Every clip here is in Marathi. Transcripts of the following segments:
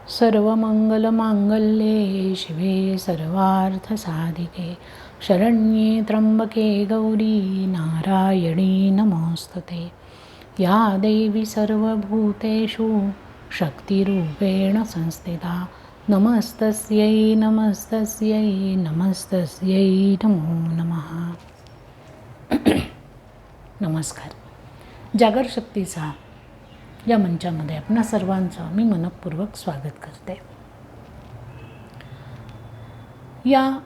सर्वमंगलमांगल्ये शिवे सर्वार्थसाधिके शरण्ये त्र्यंबके गौरी नारायणी नमोस्तुते। या देवी सर्वभूतेषु शक्तिरूपेण संस्थिता नमस्तस्यै नमस्तस्यै नमस्तस्यै नमो नमः। नमस्कार. जागर शक्तीचा या मंचामध्ये आपणा सर्वांचं मी मनपूर्वक स्वागत करते. या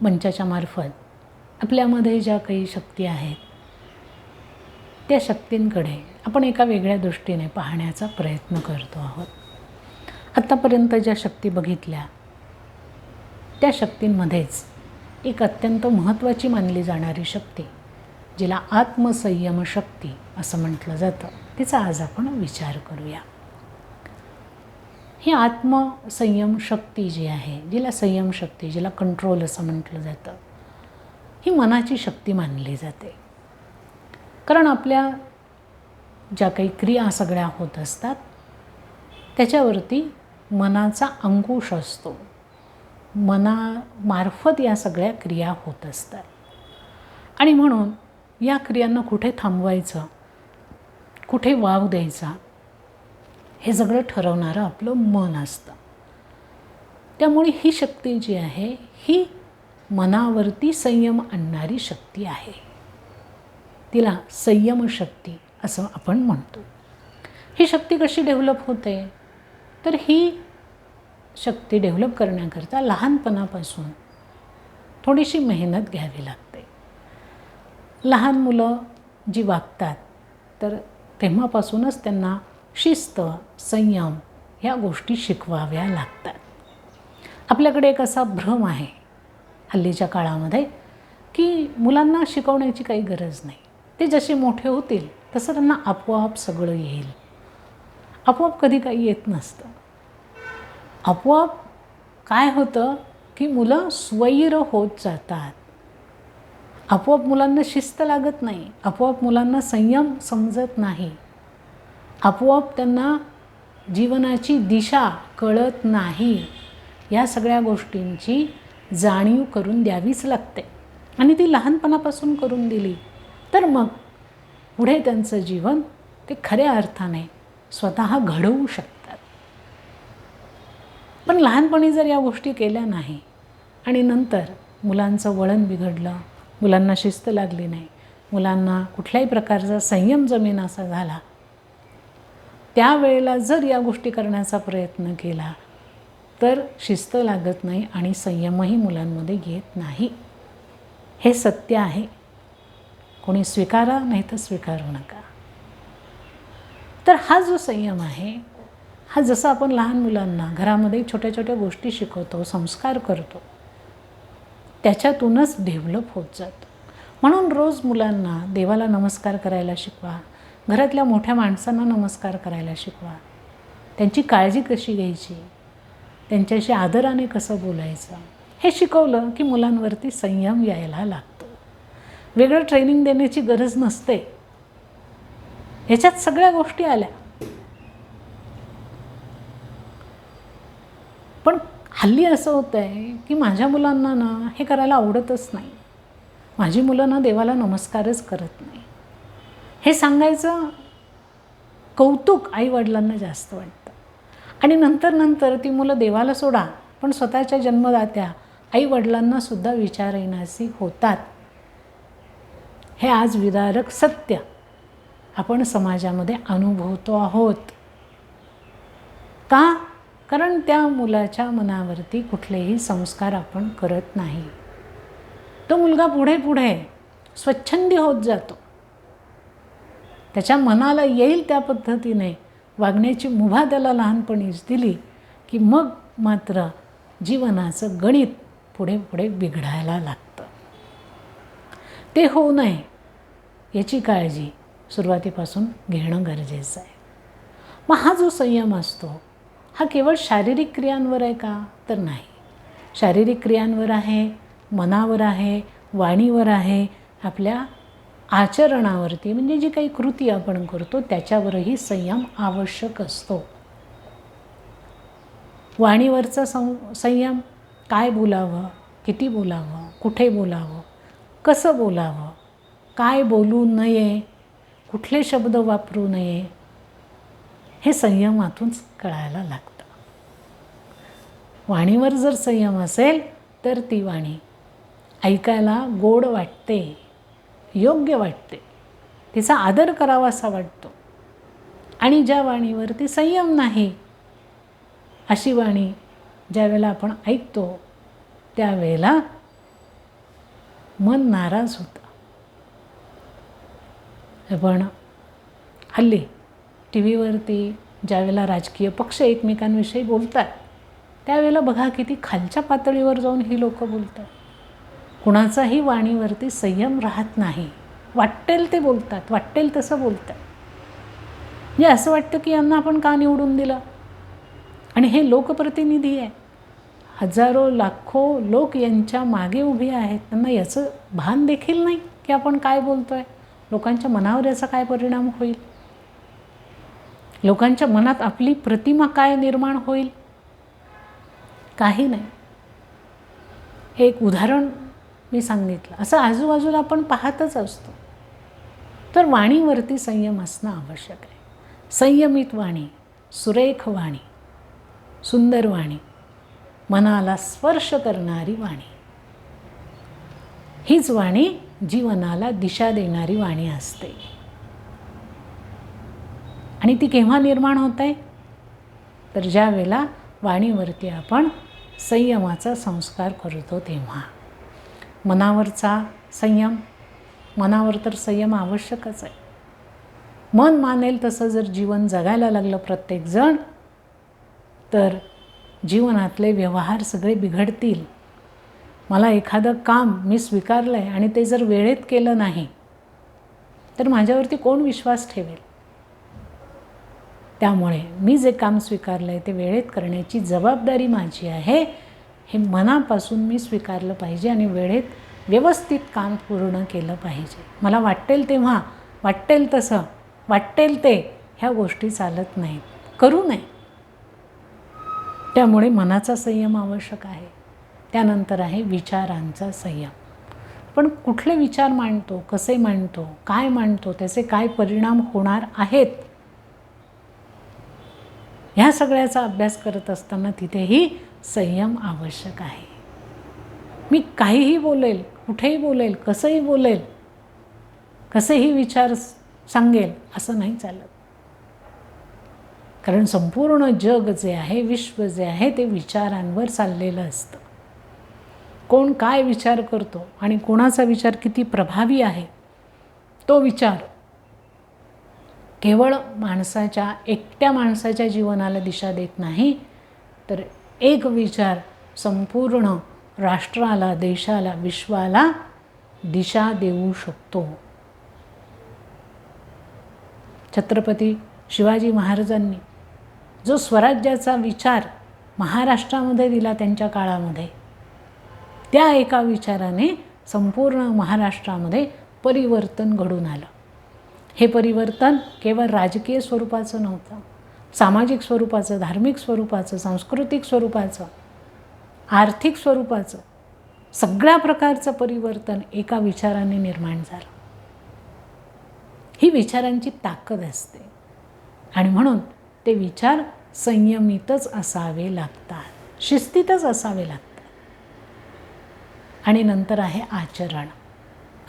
मंचाच्या मार्फत आपल्यामध्ये ज्या काही शक्ती आहेत त्या शक्तींकडे आपण एका वेगळ्या दृष्टीने पाहण्याचा प्रयत्न करतो आहोत. आत्तापर्यंत ज्या शक्ती बघितल्या त्या शक्तींमध्येच एक अत्यंत महत्त्वाची मानली जाणारी शक्ती, जिला आत्मसंयम शक्ती असं म्हटलं जातं, तिचा आज आपण विचार करूया. ही आत्मसंयम शक्ती जी आहे, जिला संयम शक्ती, जिला कंट्रोल असं म्हटलं जातं, ही मनाची शक्ती मानली जाते. कारण आपल्या ज्या काही क्रिया सगळ्या होत असतात त्याच्यावरती मनाचा अंकुश असतो. मनामार्फत या सगळ्या क्रिया होत असतात आणि म्हणून या क्रियांना कुठे थांबवायचं, कुठे वाव द्यायचा, हे सगळं ठरवणारं आपलं मन असतं. त्यामुळे ही शक्ती जी आहे ही मनावरती संयम आणणारी शक्ती आहे. तिला संयम शक्ती असं आपण म्हणतो. ही शक्ती कशी डेव्हलप होते, तर ही शक्ती डेव्हलप करण्याकरता लहानपणापासून थोडीशी मेहनत घ्यावी लागते. लहान मुलं जी वागतात तर तेव्हापासूनच त्यांना शिस्त, संयम ह्या गोष्टी शिकवाव्या लागतात. आपल्याकडे एक असा भ्रम आहे हल्लीच्या काळामध्ये की मुलांना शिकवण्याची काही गरज नाही, ते जसे मोठे होतील तसं त्यांना आपोआप सगळं येईल. आपोआप कधी काही येत नसतं. आपोआप काय होतं की मुलं स्वैर होत जातात. आपोआप मुलांना शिस्त लागत नाही, आपोआप मुलांना संयम समजत नाही, आपोआप त्यांना जीवनाची दिशा कळत नाही. या सगळ्या गोष्टींची जाणीव करून द्यावीच लागते आणि ती लहानपणापासून करून दिली तर मग पुढे त्यांचं जीवन ते खऱ्या अर्थाने स्वतः घडवू शकतात. पण लहानपणी जर या गोष्टी केल्या नाही आणि नंतर मुलांचं वळण बिघडलं, मुलांना शिस्त लागली नाही, मुलांना कुठल्याही प्रकारचा संयम जमेनासा झाला, त्यावेळेला जर या गोष्टी करण्याचा प्रयत्न केला तर शिस्त लागत नाही आणि संयमही मुलांमध्ये येत नाही. हे सत्य आहे. कोणी स्वीकारा नाही तर स्वीकारू नका. तर हा जो संयम आहे हा जसा आपण लहान मुलांना घरामध्ये छोट्या छोट्या गोष्टी शिकवतो, संस्कार करतो, त्याच्यातूनच डेव्हलप होत जातो. म्हणून रोज मुलांना देवाला नमस्कार करायला शिकवा, घरातल्या मोठ्या माणसांना नमस्कार करायला शिकवा, त्यांची काळजी कशी घ्यायची, त्यांच्याशी आदराने कसं बोलायचं, हे शिकवलं की मुलांवरती संयम यायला लागतो. वेगळं ट्रेनिंग देण्याची गरज नसते, ह्याच्यात सगळ्या गोष्टी आल्या. पण हल्ली असं होतं आहे की माझ्या मुलांना ना हे करायला आवडतच नाही, माझी मुलं ना देवाला नमस्कारच करत नाही, हे सांगायचं कौतुक आईवडिलांना जास्त वाटतं. आणि नंतर ती मुलं देवाला सोडा पण स्वतःच्या जन्मदात्या आईवडिलांनासुद्धा विचारण्यासी होतात. हे आज विदारक सत्य आपण समाजामध्ये अनुभवतो आहोत. का? कारण त्या मुलाच्या मनावरती कुठलेही संस्कार आपण करत नाही. तो मुलगा पुढे स्वच्छंदी होत जातो. त्याच्या मनाला येईल त्या पद्धतीने वागण्याची मुभा त्याला लहानपणीच दिली की मग मात्र जीवनाचं गणित पुढे बिघडायला लागतं. ते होऊ नये याची काळजी सुरुवातीपासून घेणं गरजेचं आहे. मग हा जो संयम असतो हा केवळ शारीरिक क्रियांवर आहे का? तर नाही. शारीरिक क्रियांवर आहे, मनावर आहे, वाणीवर आहे, आपल्या आचरणावरती म्हणजे जी काही कृती आपण करतो त्याच्यावरही संयम आवश्यक असतो. वाणीवरचा संयम, काय बोलावं, किती बोलावं, कुठे बोलावं, कसं बोलावं, काय बोलू नये, कुठले शब्द वापरू नये, हे संयमातूनच कळायला लागतं. वाणीवर जर संयम असेल तर ती वाणी ऐकायला गोड वाटते, योग्य वाटते, तिचा आदर करावासा वाटतो. आणि ज्या वाणीवरती संयम नाही, अशी वाणी ज्यावेळेला आपण ऐकतो त्यावेळेला मन नाराज होतं. पण हल्ली टी व्हीवरती ज्यावेळेला राजकीय पक्ष एकमेकांविषयी बोलतात त्यावेळेला बघा किती खालच्या पातळीवर जाऊन ही लोक बोलतात. कुणाचाही वाणीवरती संयम राहत नाही, वाटेल ते बोलतात, वाटेल तसं बोलतात. म्हणजे असं वाटतं की यांना आपण का निवडून दिलं. आणि हे लोकप्रतिनिधी आहे, हजारो लाखो लोक यांच्या मागे उभे आहेत. त्यांना याचं भान देखील नाही की आपण काय बोलतो आहे, लोकांच्या मनावर याचा काय परिणाम होईल, लोकांच्या मनात आपली प्रतिमा काय निर्माण होईल, काही नाही. हे एक उदाहरण मी सांगितलं. असं आजूबाजूला आपण पाहतच असतो. तर वाणीवरती संयम असणं आवश्यक आहे. संयमित वाणी, सुरेख वाणी, सुंदर वाणी, मनाला स्पर्श करणारी वाणी, हीच वाणी जीवनाला दिशा देणारी वाणी असते. आणि ती केव्हा निर्माण होते, तर ज्या वेळेला वाणीवरती आपण संयमाचा संस्कार करतो तेव्हा. मनावरचा संयम, मनावर तर संयम आवश्यकच आहे. मन मानेल तसं जर जीवन जगायला लागलं प्रत्येकजण तर जीवनातले व्यवहार सगळे बिघडतील. मला एखादं काम मी स्वीकारलं आहे आणि ते जर वेळेत केलं नाही तर माझ्यावरती कोण विश्वास ठेवेल. त्यामुळे मी जे काम स्वीकारलं आहे ते वेळेत करण्याची जबाबदारी माझी आहे, हे मनापासून मी स्वीकारलं पाहिजे आणि वेळेत व्यवस्थित काम पूर्ण केलं पाहिजे. मला वाटेल तेव्हा, वाटेल तसं, वाटेल ते ह्या गोष्टी चालत नाहीत, करू नये. त्यामुळे मनाचा संयम आवश्यक आहे. त्यानंतर आहे विचारांचा संयम. पण कुठले विचार मांडतो, कसे मांडतो, काय मांडतो, त्याचे काय परिणाम होणार आहेत, ह्या सगळ्याचा अभ्यास करत असताना तिथेही संयम आवश्यक आहे. मी काहीही बोलेल, कुठेही बोलेल, कसंही बोलेल, कसेही विचार सांगेल असं नाही चालत. कारण संपूर्ण जग जे आहे, विश्व जे आहे, ते विचारांवर चाललेलं असतं. कोण काय विचार करतो आणि कोणाचा विचार किती प्रभावी आहे, तो विचार केवळ माणसाच्या, एकट्या माणसाच्या जीवनाला दिशा देत नाही, तर एक विचार संपूर्ण राष्ट्राला, देशाला, विश्वाला दिशा देऊ शकतो. छत्रपती शिवाजी महाराजांनी जो स्वराज्याचा विचार महाराष्ट्रामध्ये दिला त्यांच्या काळामध्ये, त्या एका विचाराने संपूर्ण महाराष्ट्रामध्ये परिवर्तन घडून आलं. हे परिवर्तन केवळ राजकीय स्वरूपाचं नव्हतं, सामाजिक स्वरूपाचं, धार्मिक स्वरूपाचं, सांस्कृतिक स्वरूपाचं, आर्थिक स्वरूपाचं, सगळ्या प्रकारचं परिवर्तन एका विचाराने निर्माण झालं. ही विचारांची ताकद असते आणि म्हणून ते विचार संयमितच असावे लागतात, शिस्तीतच असावे लागतात. आणि नंतर आहे आचरण.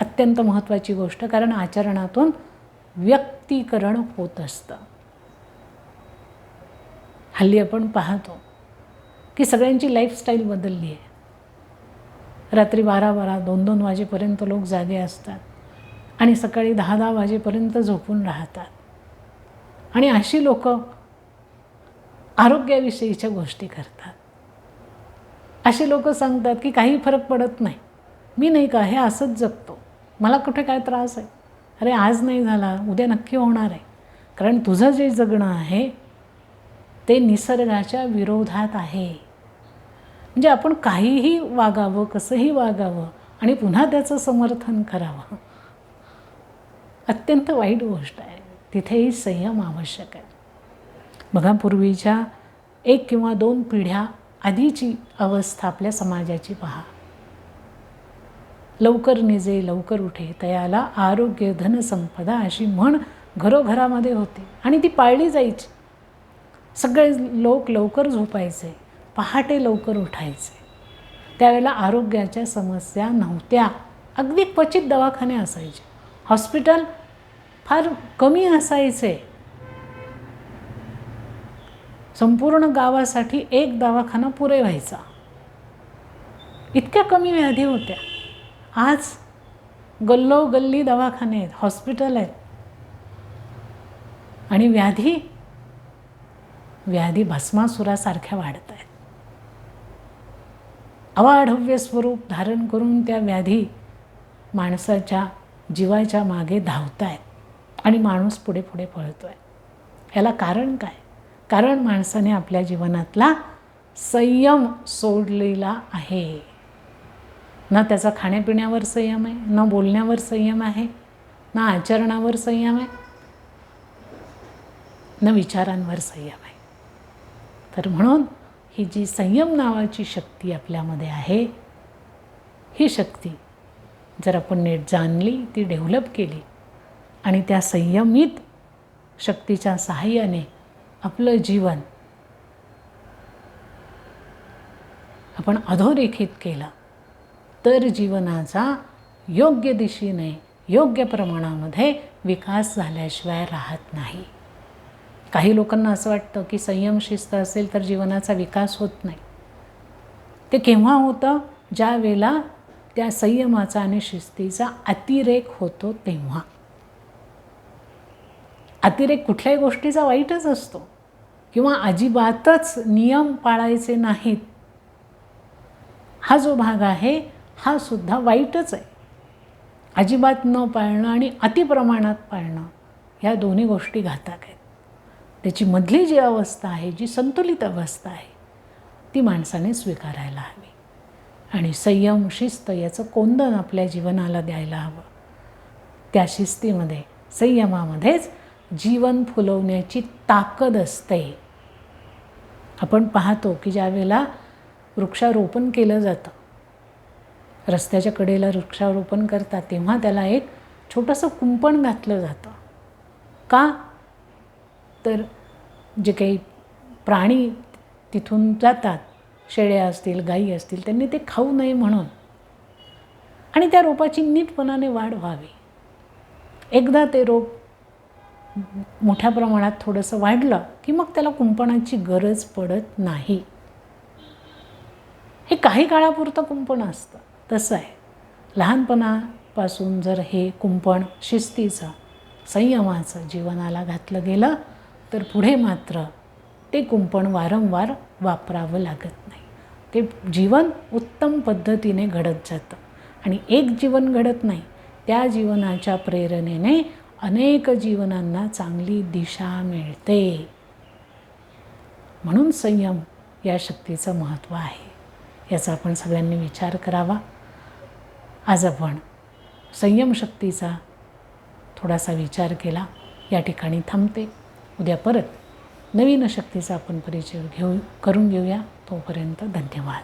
अत्यंत महत्त्वाची गोष्ट, कारण आचरणातून व्यक्तीकरण होत असतं. हल्ली आपण पाहतो की सगळ्यांची लाईफस्टाईल बदलली आहे. रात्री 12-12, 2-2 वाजेपर्यंत लोक जागे असतात आणि सकाळी 10-10 वाजेपर्यंत झोपून राहतात. आणि अशी लोक आरोग्याविषयीच्या गोष्टी करतात. अशी लोक सांगतात की काही फरक पडत नाही, मी नाही का हे असंच जगतो, मला कुठे काय त्रास आहे. अरे आज नाही झाला, उद्या नक्की होणार आहे. कारण तुझं जे जगणं आहे ते निसर्गाच्या विरोधात आहे. म्हणजे आपण काहीही वागावं, कसंही वागावं आणि पुन्हा त्याचं समर्थन करावं, अत्यंत वाईट गोष्ट आहे. तिथेही संयम आवश्यक आहे. बघा, पूर्वीच्या 1 किंवा 2 पिढ्या आधीची अवस्था आपल्या समाजाची पहा. लवकर निजे लवकर उठे तयाला आरोग्य धन संपदा अशी म्हण घरोघरामध्ये होती आणि ती पाळली जायची. सगळे लोक लवकर झोपायचे, पहाटे लवकर उठायचे. त्यावेळेला आरोग्याच्या समस्या नव्हत्या. अगदी क्वचित दवाखाने असायचे, हॉस्पिटल फार कमी असायचे. संपूर्ण गावासाठी 1 दवाखाना पुरे व्हायचा, इतक्या कमी व्याधी होत्या. आज गल्लोगल्ली दवाखाने आहेत, हॉस्पिटल आहेत आणि व्याधी भस्मासुरासारख्या वाढत आहेत. अवाढव्य स्वरूप धारण करून त्या व्याधी माणसाच्या जीवाच्या मागे धावत आहेत आणि माणूस पुढे पुढे पळतो आहे. याला कारण काय? कारण माणसाने आपल्या जीवनातला संयम सोडलेला आहे. ना त्याचा खाण्यापिण्यावर संयम आहे, न बोलण्यावर संयम आहे, ना आचरणावर संयम आहे, न विचारांवर संयम आहे. तर म्हणून ही जी संयम नावाची शक्ती आपल्यामध्ये आहे, ही शक्ती जर आपण नीट जाणली, ती डेव्हलप केली आणि त्या संयमित शक्तीच्या सहाय्याने आपलं जीवन आपण अधोरेखित केलं तर जीवनाचा योग्य दिशेने योग्य प्रमाणामध्ये विकास झाल्याशिवाय राहत नाही. काही लोकांना असं वाटतं की संयम शिस्त असेल तर जीवनाचा विकास होत नाही. ते केव्हा होतं? ज्या वेळेला त्या संयमाचा आणि शिस्तीचा अतिरेक होतो तेव्हा. अतिरेक कुठल्याही गोष्टीचा वाईटच असतो किंवा अजिबातच नियम पाळायचे नाहीत, हा जो भाग आहे हा सुद्धा वाईटच आहे. अजिबात न पाळणं आणि अतिप्रमाणात पाळणं ह्या दोन्ही गोष्टी घातक आहेत. त्याची मधली जी अवस्था आहे, जी संतुलित अवस्था आहे, ती माणसाने स्वीकारायला हवी आणि संयम शिस्त याचं कोंदण आपल्या जीवनाला द्यायला हवं. त्या शिस्तीमध्ये संयमामध्येच जीवन फुलवण्याची ताकद असते. आपण पाहतो की ज्या वेळेला वृक्षारोपण केलं जातं, रस्त्याच्या कडेला वृक्षारोपण करतात, तेव्हा त्याला एक छोटंसं कुंपण घातलं जातं. का? तर जे काही प्राणी तिथून जातात, शेळ्या असतील, गायी असतील, त्यांनी ते खाऊ नये म्हणून आणि त्या रोपाची नीटपणाने वाढ व्हावी. एकदा ते रोप मोठ्या प्रमाणात थोडंसं वाढलं की मग त्याला कुंपणाची गरज पडत नाही. हे काही काळापुरतं कुंपण असतं. तसं आहे, लहानपणापासून जर हे कुंपण शिस्तीचं संयमाचं जीवनाला घातलं गेलं तर पुढे मात्र ते कुंपण वारंवार वापरावं लागत नाही. ते जीवन उत्तम पद्धतीने घडत जातं आणि एक जीवन घडत नाही, त्या जीवनाच्या प्रेरणेने अनेक जीवनांना चांगली दिशा मिळते. म्हणून संयम या शक्तीचं महत्त्व आहे, याचा आपण सगळ्यांनी विचार करावा. आज आपण संयम शक्तीचा थोडासा विचार केला. या ठिकाणी थांबते. उद्या परत नवीन शक्तीचा आपण परिचय करून घेऊया. तोपर्यंत धन्यवाद.